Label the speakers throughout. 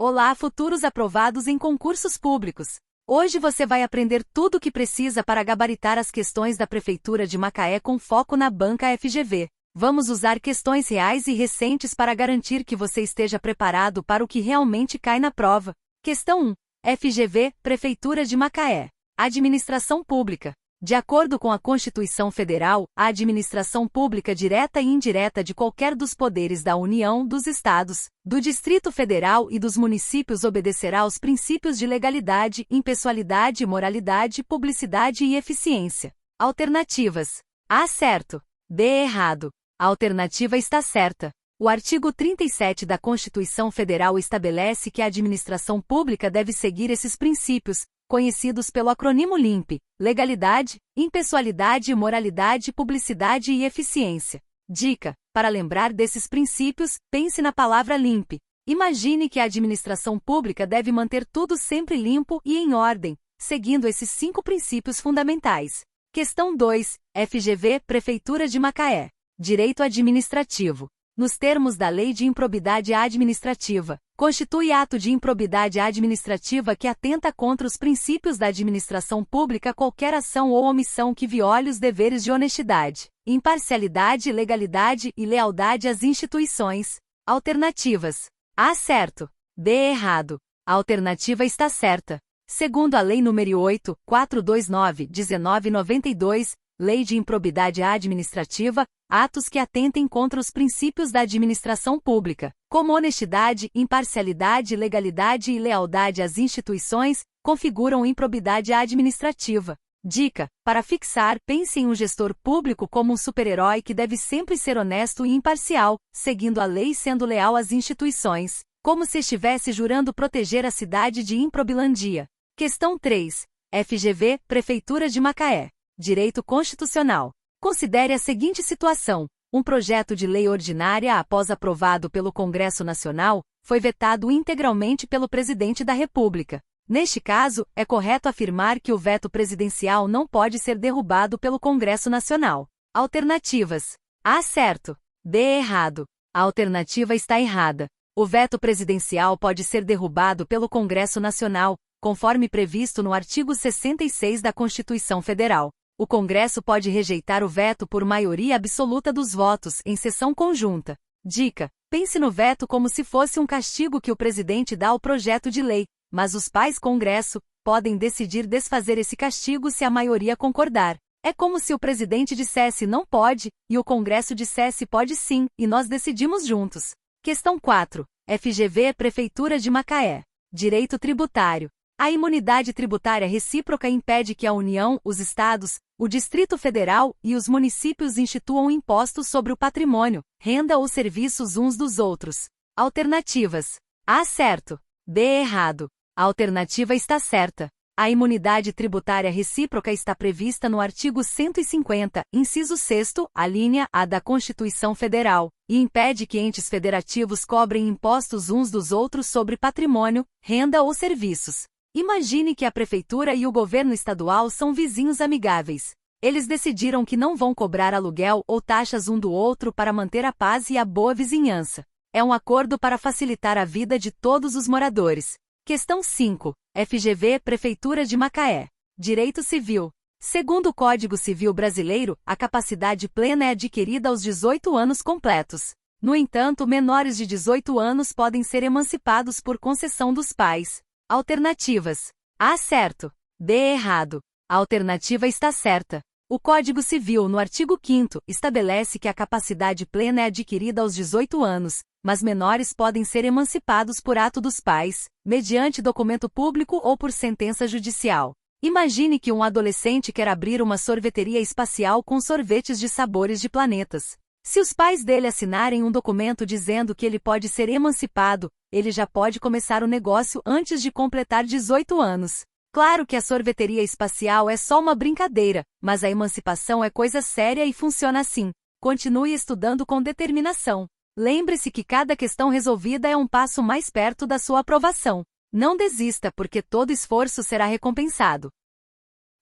Speaker 1: Olá, futuros aprovados em concursos públicos! Hoje você vai aprender tudo o que precisa para gabaritar as questões da Prefeitura de Macaé com foco na banca FGV. Vamos usar questões reais e recentes para garantir que você esteja preparado para o que realmente cai na prova. Questão 1. FGV, Prefeitura de Macaé. Administração Pública. De acordo com a Constituição Federal, a administração pública direta e indireta de qualquer dos poderes da União, dos Estados, do Distrito Federal e dos municípios obedecerá aos princípios de legalidade, impessoalidade, moralidade, publicidade e eficiência. Alternativas: A. Certo. B. Errado. A alternativa está certa. O artigo 37 da Constituição Federal estabelece que a administração pública deve seguir esses princípios, conhecidos pelo acrônimo LIMP: legalidade, impessoalidade, moralidade, publicidade e eficiência. Dica: para lembrar desses princípios, pense na palavra LIMP. Imagine que a administração pública deve manter tudo sempre limpo e em ordem, seguindo esses 5 princípios fundamentais. Questão 2. FGV, Prefeitura de Macaé. Direito administrativo. Nos termos da Lei de Improbidade Administrativa, constitui ato de improbidade administrativa que atenta contra os princípios da administração pública qualquer ação ou omissão que viole os deveres de honestidade, imparcialidade, legalidade e lealdade às instituições. Alternativas: A. Certo. B. Errado. A alternativa está certa. Segundo a Lei nº 8.429/1992, Lei de Improbidade Administrativa, atos que atentem contra os princípios da administração pública, como honestidade, imparcialidade, legalidade e lealdade às instituições, configuram improbidade administrativa. Dica: para fixar, pense em um gestor público como um super-herói que deve sempre ser honesto e imparcial, seguindo a lei e sendo leal às instituições, como se estivesse jurando proteger a cidade de improbilandia. Questão 3. FGV, Prefeitura de Macaé. Direito Constitucional. Considere a seguinte situação: um projeto de lei ordinária, após aprovado pelo Congresso Nacional, foi vetado integralmente pelo Presidente da República. Neste caso, é correto afirmar que o veto presidencial não pode ser derrubado pelo Congresso Nacional. Alternativas: A. Certo. B. Errado. A alternativa está errada. O veto presidencial pode ser derrubado pelo Congresso Nacional, conforme previsto no artigo 66 da Constituição Federal. O Congresso pode rejeitar o veto por maioria absoluta dos votos, em sessão conjunta. Dica: pense no veto como se fosse um castigo que o presidente dá ao projeto de lei, mas os pais Congresso podem decidir desfazer esse castigo se a maioria concordar. É como se o presidente dissesse não pode, e o Congresso dissesse pode sim, e nós decidimos juntos. Questão 4. FGV, Prefeitura de Macaé. Direito tributário. A imunidade tributária recíproca impede que a União, os Estados, o Distrito Federal e os municípios instituam impostos sobre o patrimônio, renda ou serviços uns dos outros. Alternativas: A. Certo. B. Errado. A alternativa está certa. A imunidade tributária recíproca está prevista no artigo 150, inciso 6º, a linha A da Constituição Federal, e impede que entes federativos cobrem impostos uns dos outros sobre patrimônio, renda ou serviços. Imagine que a prefeitura e o governo estadual são vizinhos amigáveis. Eles decidiram que não vão cobrar aluguel ou taxas um do outro para manter a paz e a boa vizinhança. É um acordo para facilitar a vida de todos os moradores. Questão 5. FGV, Prefeitura de Macaé. Direito Civil. Segundo o Código Civil Brasileiro, a capacidade plena é adquirida aos 18 anos completos. No entanto, menores de 18 anos podem ser emancipados por concessão dos pais. Alternativas: A. Certo. B. Errado. A alternativa está certa. O Código Civil, no artigo 5º, estabelece que a capacidade plena é adquirida aos 18 anos, mas menores podem ser emancipados por ato dos pais, mediante documento público ou por sentença judicial. Imagine que um adolescente quer abrir uma sorveteria espacial com sorvetes de sabores de planetas. Se os pais dele assinarem um documento dizendo que ele pode ser emancipado, ele já pode começar o negócio antes de completar 18 anos. Claro que a sorveteria espacial é só uma brincadeira, mas a emancipação é coisa séria e funciona assim. Continue estudando com determinação. Lembre-se que cada questão resolvida é um passo mais perto da sua aprovação. Não desista, porque todo esforço será recompensado.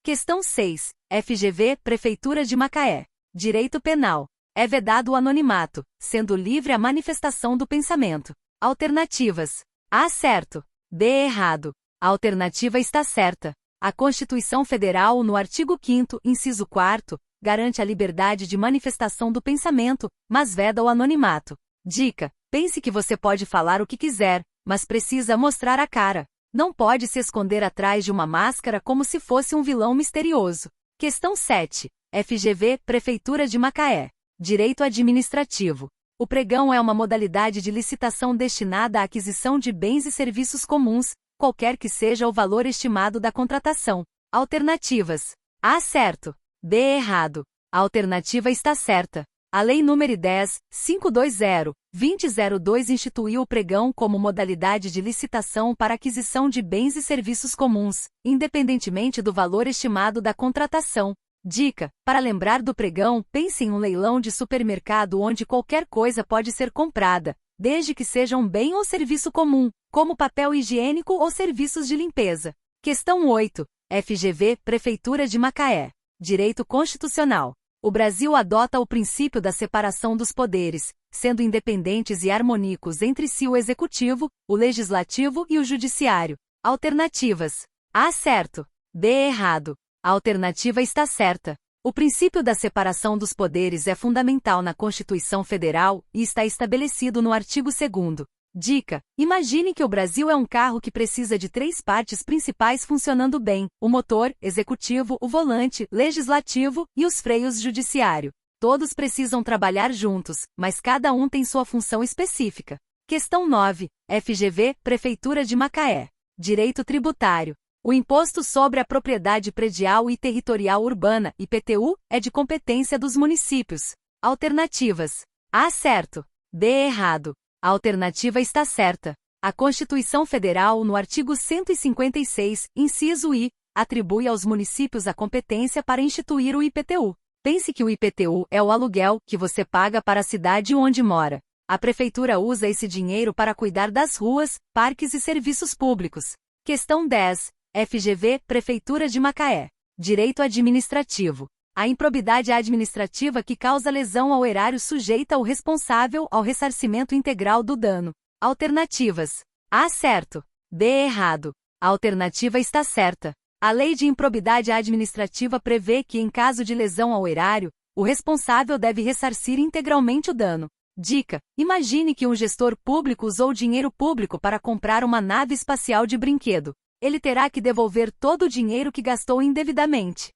Speaker 1: Questão 6. FGV, Prefeitura de Macaé. Direito Penal. É vedado o anonimato, sendo livre a manifestação do pensamento. Alternativas: A certo. B errado. A alternativa está certa. A Constituição Federal, no artigo 5º, inciso 4º, garante a liberdade de manifestação do pensamento, mas veda o anonimato. Dica: pense que você pode falar o que quiser, mas precisa mostrar a cara. Não pode se esconder atrás de uma máscara como se fosse um vilão misterioso. Questão 7. FGV, Prefeitura de Macaé. Direito administrativo. O pregão é uma modalidade de licitação destinada à aquisição de bens e serviços comuns, qualquer que seja o valor estimado da contratação. Alternativas. A certo. B errado. A alternativa está certa. A Lei nº 10.520/2002 instituiu o pregão como modalidade de licitação para aquisição de bens e serviços comuns, independentemente do valor estimado da contratação. Dica: para lembrar do pregão, pense em um leilão de supermercado onde qualquer coisa pode ser comprada, desde que seja um bem ou serviço comum, como papel higiênico ou serviços de limpeza. Questão 8. FGV, Prefeitura de Macaé. Direito constitucional. O Brasil adota o princípio da separação dos poderes, sendo independentes e harmônicos entre si o Executivo, o Legislativo e o Judiciário. Alternativas. A certo. B errado. A alternativa está certa. O princípio da separação dos poderes é fundamental na Constituição Federal e está estabelecido no artigo 2º. Dica: imagine que o Brasil é um carro que precisa de 3 partes principais funcionando bem: o motor, executivo, o volante, legislativo e os freios, judiciário. Todos precisam trabalhar juntos, mas cada um tem sua função específica. Questão 9. FGV, Prefeitura de Macaé. Direito tributário. O Imposto sobre a Propriedade Predial e Territorial Urbana, IPTU, é de competência dos municípios. Alternativas. A certo. B errado. A alternativa está certa. A Constituição Federal, no artigo 156, inciso I, atribui aos municípios a competência para instituir o IPTU. Pense que o IPTU é o aluguel que você paga para a cidade onde mora. A prefeitura usa esse dinheiro para cuidar das ruas, parques e serviços públicos. Questão 10. FGV, Prefeitura de Macaé. Direito administrativo. A improbidade administrativa que causa lesão ao erário sujeita o responsável ao ressarcimento integral do dano. Alternativas. A certo. B errado. A alternativa está certa. A Lei de Improbidade Administrativa prevê que, em caso de lesão ao erário, o responsável deve ressarcir integralmente o dano. Dica: imagine que um gestor público usou dinheiro público para comprar uma nave espacial de brinquedo. Ele terá que devolver todo o dinheiro que gastou indevidamente.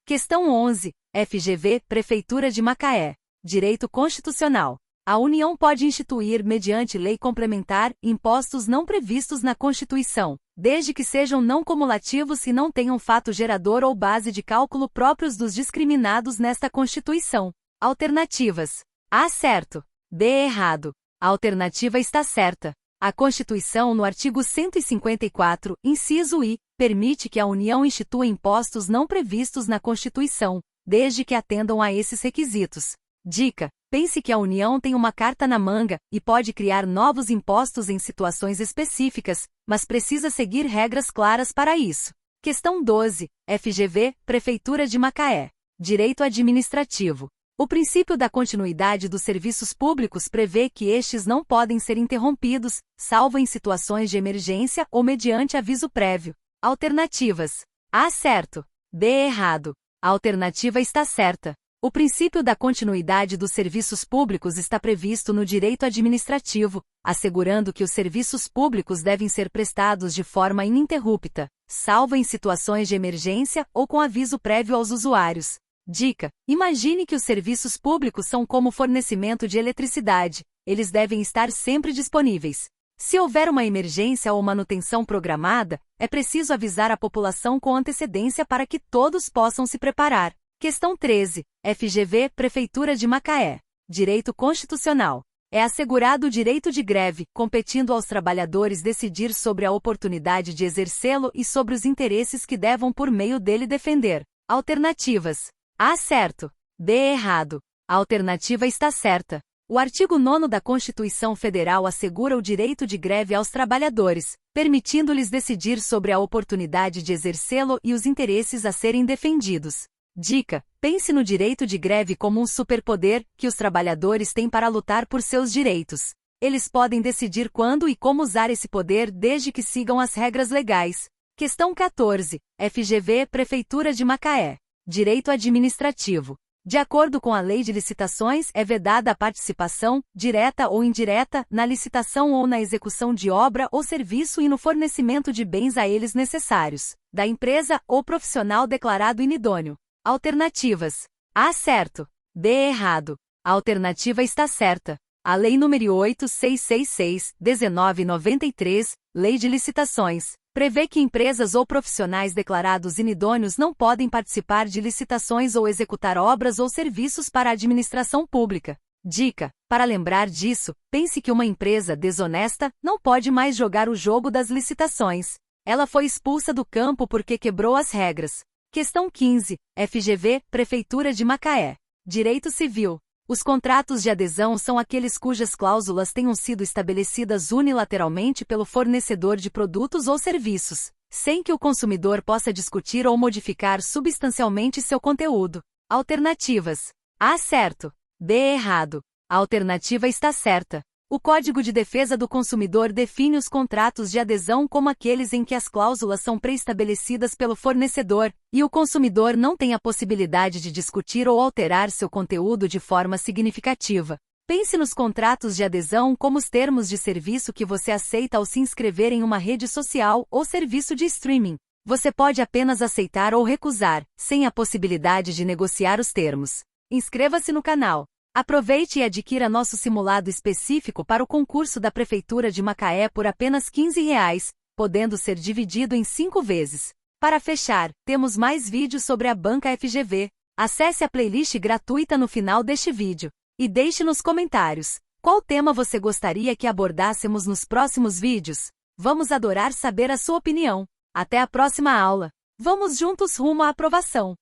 Speaker 1: Questão 11. FGV, Prefeitura de Macaé. Direito constitucional. A União pode instituir, mediante lei complementar, impostos não previstos na Constituição, desde que sejam não cumulativos e não tenham fato gerador ou base de cálculo próprios dos discriminados nesta Constituição. Alternativas. A certo. B errado. A alternativa está certa. A Constituição, no artigo 154, inciso I, permite que a União institua impostos não previstos na Constituição, desde que atendam a esses requisitos. Dica: pense que a União tem uma carta na manga e pode criar novos impostos em situações específicas, mas precisa seguir regras claras para isso. Questão 12. FGV, Prefeitura de Macaé. Direito administrativo. O princípio da continuidade dos serviços públicos prevê que estes não podem ser interrompidos, salvo em situações de emergência ou mediante aviso prévio. Alternativas. A certo. B errado. A alternativa está certa. O princípio da continuidade dos serviços públicos está previsto no direito administrativo, assegurando que os serviços públicos devem ser prestados de forma ininterrupta, salvo em situações de emergência ou com aviso prévio aos usuários. Dica: imagine que os serviços públicos são como fornecimento de eletricidade, eles devem estar sempre disponíveis. Se houver uma emergência ou manutenção programada, é preciso avisar a população com antecedência para que todos possam se preparar. Questão 13. FGV, Prefeitura de Macaé. Direito constitucional. É assegurado o direito de greve, competindo aos trabalhadores decidir sobre a oportunidade de exercê-lo e sobre os interesses que devam por meio dele defender. Alternativas. A certo. B errado. A alternativa está certa. O artigo 9º da Constituição Federal assegura o direito de greve aos trabalhadores, permitindo-lhes decidir sobre a oportunidade de exercê-lo e os interesses a serem defendidos. Dica: pense no direito de greve como um superpoder que os trabalhadores têm para lutar por seus direitos. Eles podem decidir quando e como usar esse poder desde que sigam as regras legais. Questão 14. FGV, Prefeitura de Macaé. Direito administrativo. De acordo com a Lei de Licitações, é vedada a participação, direta ou indireta, na licitação ou na execução de obra ou serviço e no fornecimento de bens a eles necessários, da empresa ou profissional declarado inidôneo. Alternativas. A. Certo. B. Errado. A alternativa está certa. A Lei nº 8666/1993, Lei de Licitações, prevê que empresas ou profissionais declarados inidôneos não podem participar de licitações ou executar obras ou serviços para a administração pública. Dica: para lembrar disso, pense que uma empresa desonesta não pode mais jogar o jogo das licitações. Ela foi expulsa do campo porque quebrou as regras. Questão 15. FGV, Prefeitura de Macaé. Direito Civil. Os contratos de adesão são aqueles cujas cláusulas tenham sido estabelecidas unilateralmente pelo fornecedor de produtos ou serviços, sem que o consumidor possa discutir ou modificar substancialmente seu conteúdo. Alternativas. A. Certo. B. Errado. A alternativa está certa. O Código de Defesa do Consumidor define os contratos de adesão como aqueles em que as cláusulas são pré-estabelecidas pelo fornecedor, e o consumidor não tem a possibilidade de discutir ou alterar seu conteúdo de forma significativa. Pense nos contratos de adesão como os termos de serviço que você aceita ao se inscrever em uma rede social ou serviço de streaming. Você pode apenas aceitar ou recusar, sem a possibilidade de negociar os termos. Inscreva-se no canal. Aproveite e adquira nosso simulado específico para o concurso da Prefeitura de Macaé por apenas R$ 15, podendo ser dividido em 5 vezes. Para fechar, temos mais vídeos sobre a banca FGV. Acesse a playlist gratuita no final deste vídeo. E deixe nos comentários qual tema você gostaria que abordássemos nos próximos vídeos. Vamos adorar saber a sua opinião. Até a próxima aula. Vamos juntos rumo à aprovação.